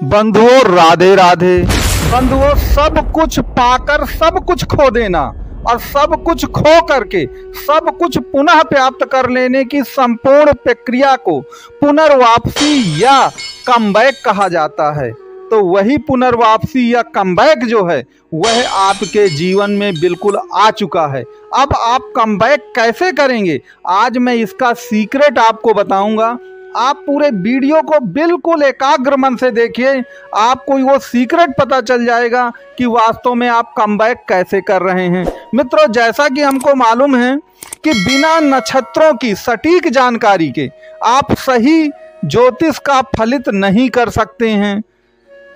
बंधुओं राधे राधे। बंधुओं, सब कुछ पाकर सब कुछ खो देना और सब कुछ खो करके सब कुछ पुनः प्राप्त कर लेने की संपूर्ण प्रक्रिया को पुनर्वापसी या कमबैक कहा जाता है। तो वही पुनर्वापसी या कमबैक जो है वह आपके जीवन में बिल्कुल आ चुका है। अब आप कमबैक कैसे करेंगे, आज मैं इसका सीक्रेट आपको बताऊंगा। आप पूरे वीडियो को बिल्कुल एकाग्र मन से देखिए, आपको वो सीक्रेट पता चल जाएगा कि वास्तव में आप कमबैक कैसे कर रहे हैं। मित्रों, जैसा कि हमको मालूम है कि बिना नक्षत्रों की सटीक जानकारी के आप सही ज्योतिष का फलित नहीं कर सकते हैं।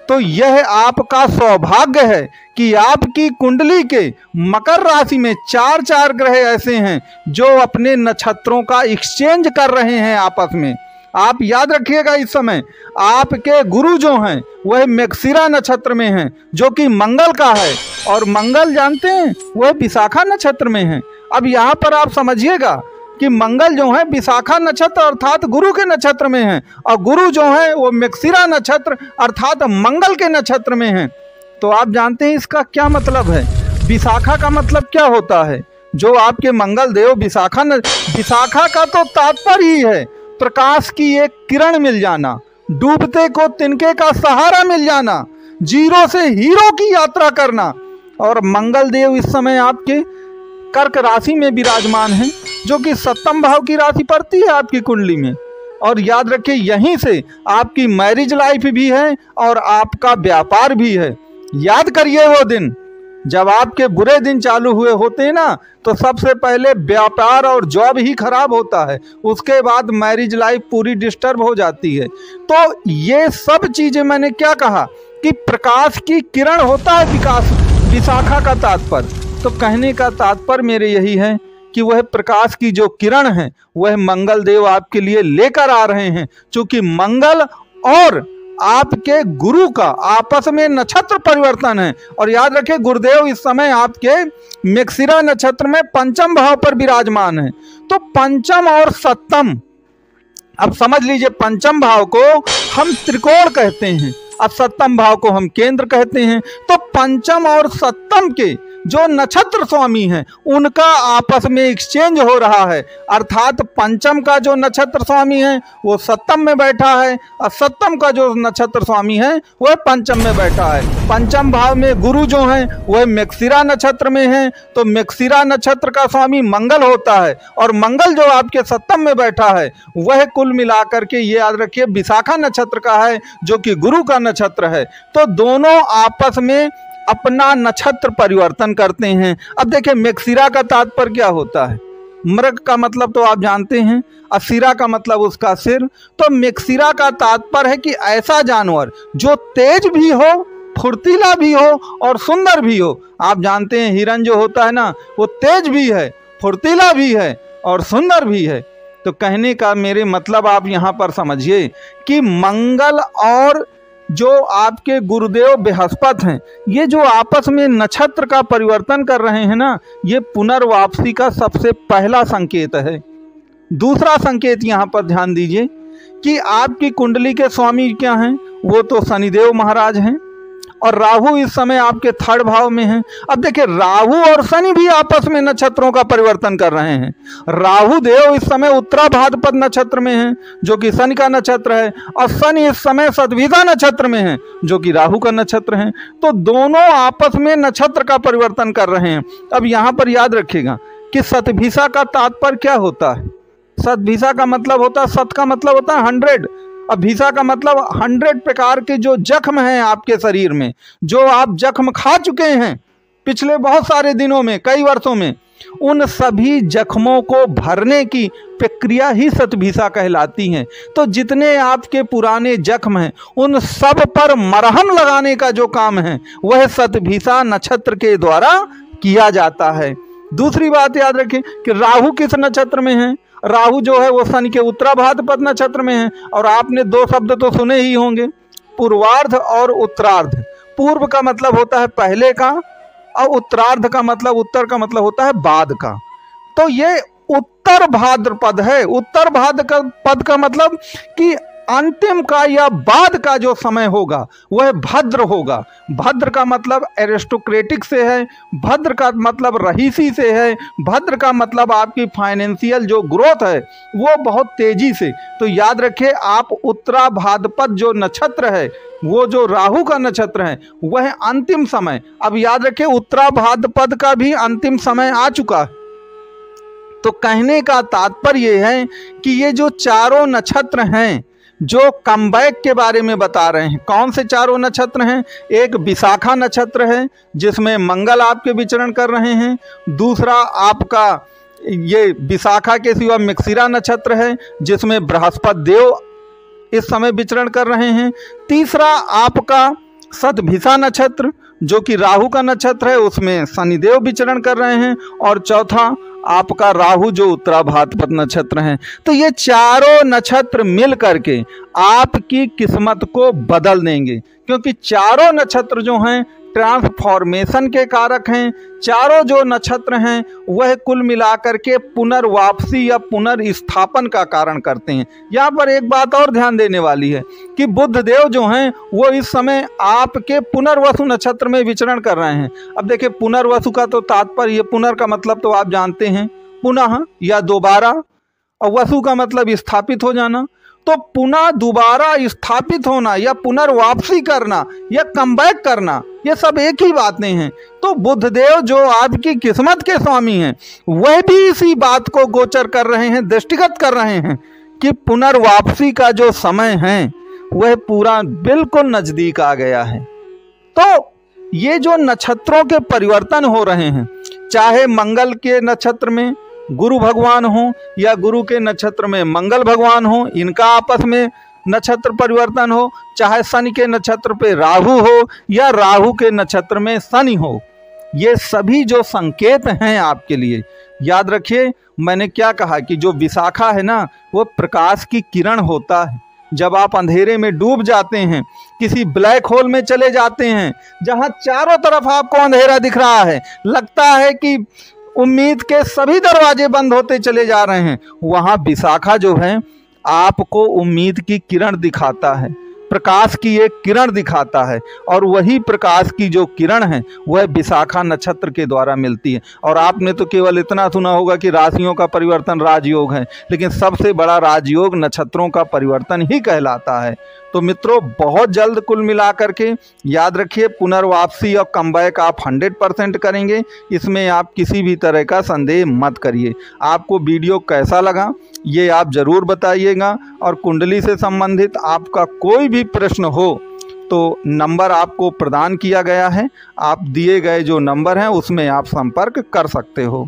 तो यह आपका सौभाग्य है कि आपकी कुंडली के मकर राशि में चार ग्रह ऐसे हैं जो अपने नक्षत्रों का एक्सचेंज कर रहे हैं आपस में। आप याद रखिएगा, इस समय आपके गुरु जो हैं वह मृगशिरा नक्षत्र में हैं जो कि मंगल का है, और मंगल जानते हैं वह विशाखा नक्षत्र में है। अब यहाँ पर आप समझिएगा कि मंगल जो है विशाखा नक्षत्र अर्थात गुरु के नक्षत्र में है, और गुरु जो है वो मृगशिरा नक्षत्र अर्थात मंगल के नक्षत्र में है। तो आप जानते हैं इसका क्या मतलब है। विशाखा का मतलब क्या होता है, जो आपके मंगल देव विशाखा का तो तात्पर्य ही है प्रकाश की एक किरण मिल जाना, डूबते को तिनके का सहारा मिल जाना, जीरो से हीरो की यात्रा करना। और मंगल देव इस समय आपके कर्क राशि में विराजमान हैं जो कि सप्तम भाव की राशि पड़ती है आपकी कुंडली में। और याद रखिए, यहीं से आपकी मैरिज लाइफ भी है और आपका व्यापार भी है। याद करिए वो दिन जब आपके बुरे दिन चालू हुए होते हैं ना, तो सबसे पहले व्यापार और जॉब ही खराब होता है, उसके बाद मैरिज लाइफ पूरी डिस्टर्ब हो जाती है। तो ये सब चीजें मैंने क्या कहा कि प्रकाश की किरण होता है विशाखा का तात्पर्य। तो कहने का तात्पर्य मेरे यही है कि वह प्रकाश की जो किरण है वह मंगल देव आपके लिए लेकर आ रहे हैं। चूंकि मंगल और आपके गुरु का आपस में नक्षत्र परिवर्तन है। और याद रखें, गुरुदेव इस समय आपके मृगशिरा नक्षत्र में पंचम भाव पर विराजमान है। तो पंचम और सप्तम, अब समझ लीजिए, पंचम भाव को हम त्रिकोण कहते हैं और सप्तम भाव को हम केंद्र कहते हैं। तो पंचम और सप्तम के जो नक्षत्र स्वामी हैं उनका आपस में एक्सचेंज हो रहा है, अर्थात पंचम का जो नक्षत्र स्वामी है वो सप्तम में बैठा है और सप्तम का जो नक्षत्र स्वामी है वह पंचम में बैठा है। पंचम भाव में गुरु जो हैं वह मृगशिरा नक्षत्र में हैं, तो मृगशिरा नक्षत्र का स्वामी मंगल होता है, और मंगल जो आपके सप्तम में बैठा है वह कुल मिलाकर के ये याद रखिए विशाखा नक्षत्र का है जो कि गुरु का नक्षत्र है। तो दोनों आपस में अपना नक्षत्र परिवर्तन करते हैं। अब देखिए, मृगशिरा का तात्पर्य क्या होता है। मृग का मतलब तो आप जानते हैं, और शिरा का मतलब उसका सिर। तो मृगशिरा का तात्पर्य है कि ऐसा जानवर जो तेज भी हो, फुर्तीला भी हो और सुंदर भी हो। आप जानते हैं हिरन जो होता है ना, वो तेज भी है, फुर्तीला भी है और सुंदर भी है। तो कहने का मेरे मतलब आप यहाँ पर समझिए कि मंगल और जो आपके गुरुदेव बृहस्पति हैं, ये जो आपस में नक्षत्र का परिवर्तन कर रहे हैं ना, ये पुनर्वापसी का सबसे पहला संकेत है। दूसरा संकेत यहाँ पर ध्यान दीजिए कि आपकी कुंडली के स्वामी क्या हैं, वो तो शनिदेव महाराज हैं, और राहु इस समय आपके थर्ड भाव में हैं। अब देखिए, राहु और शनि भी आपस में नक्षत्रों का परिवर्तन कर रहे हैं। राहु देव इस समय उत्तरा भाद्रपद नक्षत्र में हैं जो कि शनि का नक्षत्र है, और शनि इस समय शतभिषा नक्षत्र में है जो कि राहु का नक्षत्र है। तो दोनों आपस में नक्षत्र का परिवर्तन कर रहे हैं। अब यहाँ पर याद रखिएगा कि शतभिषा का तात्पर्य क्या होता है। शतभिषा का मतलब होता है, शत का मतलब होता है 100, अब भीषा का मतलब 100 प्रकार के जो जख्म हैं आपके शरीर में, जो आप जख्म खा चुके हैं पिछले बहुत सारे दिनों में, कई वर्षों में, उन सभी जख्मों को भरने की प्रक्रिया ही शतभिषा कहलाती है। तो जितने आपके पुराने जख्म हैं उन सब पर मरहम लगाने का जो काम है वह शतभिषा नक्षत्र के द्वारा किया जाता है। दूसरी बात याद रखें कि राहु किस नक्षत्र में है। राहु जो है वो शनि के उत्तरा भाद्रपद नक्षत्र में है, और आपने दो शब्द तो सुने ही होंगे, पूर्वार्ध और उत्तरार्ध। पूर्व का मतलब होता है पहले का, और उत्तरार्ध का मतलब, उत्तर का मतलब होता है बाद का। तो ये उत्तर भाद्रपद है। उत्तर भाद्रपद का मतलब कि अंतिम का या बाद का जो समय होगा वह भद्र होगा। भद्र का मतलब एरिस्टोक्रेटिक से है, भद्र का मतलब रहीसी से है, भद्र का मतलब आपकी फाइनेंशियल जो ग्रोथ है वो बहुत तेजी से। तो याद रखिए, आप उत्तरा भाद्रपद जो नक्षत्र है, वो जो राहु का नक्षत्र है, वह अंतिम समय, अब याद रखिए उत्तरा भाद्रपद का भी अंतिम समय आ चुका है। तो कहने का तात्पर्य है कि ये जो चारों नक्षत्र हैं जो कमबैक के बारे में बता रहे हैं, कौन से चारों नक्षत्र हैं? एक विशाखा नक्षत्र है जिसमें मंगल आपके विचरण कर रहे हैं, दूसरा आपका ये विशाखा के सिवा मृगशिरा नक्षत्र है जिसमें बृहस्पति देव इस समय विचरण कर रहे हैं, तीसरा आपका शतभिषा नक्षत्र जो कि राहु का नक्षत्र है, उसमें शनिदेव विचरण कर रहे हैं, और चौथा आपका राहु जो उत्तरा भाद्रपद नक्षत्र है। तो ये चारों नक्षत्र मिल करके आपकी किस्मत को बदल देंगे, क्योंकि चारों नक्षत्र जो हैं ट्रांसफॉर्मेशन के कारक हैं। चारों जो नक्षत्र हैं वह कुल मिलाकर के पुनर्वापसी या पुनर्स्थापन का कारण करते हैं। यहाँ पर एक बात और ध्यान देने वाली है कि बुध देव जो हैं वो इस समय आपके पुनर्वसु नक्षत्र में विचरण कर रहे हैं। अब देखिए, पुनर्वसु का तो तात्पर्य, पुनर का मतलब तो आप जानते हैं पुनः या दोबारा, और वसु का मतलब स्थापित हो जाना। तो पुनः दोबारा स्थापित होना या पुनर्वापसी करना या कमबैक करना, ये सब एक ही बातें हैं। तो बुधदेव जो आपकी किस्मत के स्वामी हैं वह भी इसी बात को गोचर कर रहे हैं, दृष्टिगत कर रहे हैं कि पुनर्वापसी का जो समय है वह पूरा बिल्कुल नजदीक आ गया है। तो ये जो नक्षत्रों के परिवर्तन हो रहे हैं, चाहे मंगल के नक्षत्र में गुरु भगवान हो या गुरु के नक्षत्र में मंगल भगवान हो, इनका आपस में नक्षत्र परिवर्तन हो, चाहे शनि के नक्षत्र पे राहु हो या राहु के नक्षत्र में शनि हो, ये सभी जो संकेत हैं आपके लिए, याद रखिए मैंने क्या कहा कि जो विशाखा है ना, वो प्रकाश की किरण होता है। जब आप अंधेरे में डूब जाते हैं, किसी ब्लैक होल में चले जाते हैं जहां चारों तरफ आपको अंधेरा दिख रहा है, लगता है कि उम्मीद के सभी दरवाजे बंद होते चले जा रहे हैं, वहां विशाखा जो है आपको उम्मीद की किरण दिखाता है, प्रकाश की एक किरण दिखाता है, और वही प्रकाश की जो किरण है वह विशाखा नक्षत्र के द्वारा मिलती है। और आपने तो केवल इतना सुना होगा कि राशियों का परिवर्तन राजयोग है, लेकिन सबसे बड़ा राजयोग नक्षत्रों का परिवर्तन ही कहलाता है। तो मित्रों, बहुत जल्द कुल मिलाकर के याद रखिए, पुनर्वापसी और कमबैक आप 100% करेंगे, इसमें आप किसी भी तरह का संदेह मत करिए। आपको वीडियो कैसा लगा ये आप ज़रूर बताइएगा, और कुंडली से संबंधित आपका कोई भी प्रश्न हो तो नंबर आपको प्रदान किया गया है, आप दिए गए जो नंबर हैं उसमें आप संपर्क कर सकते हो।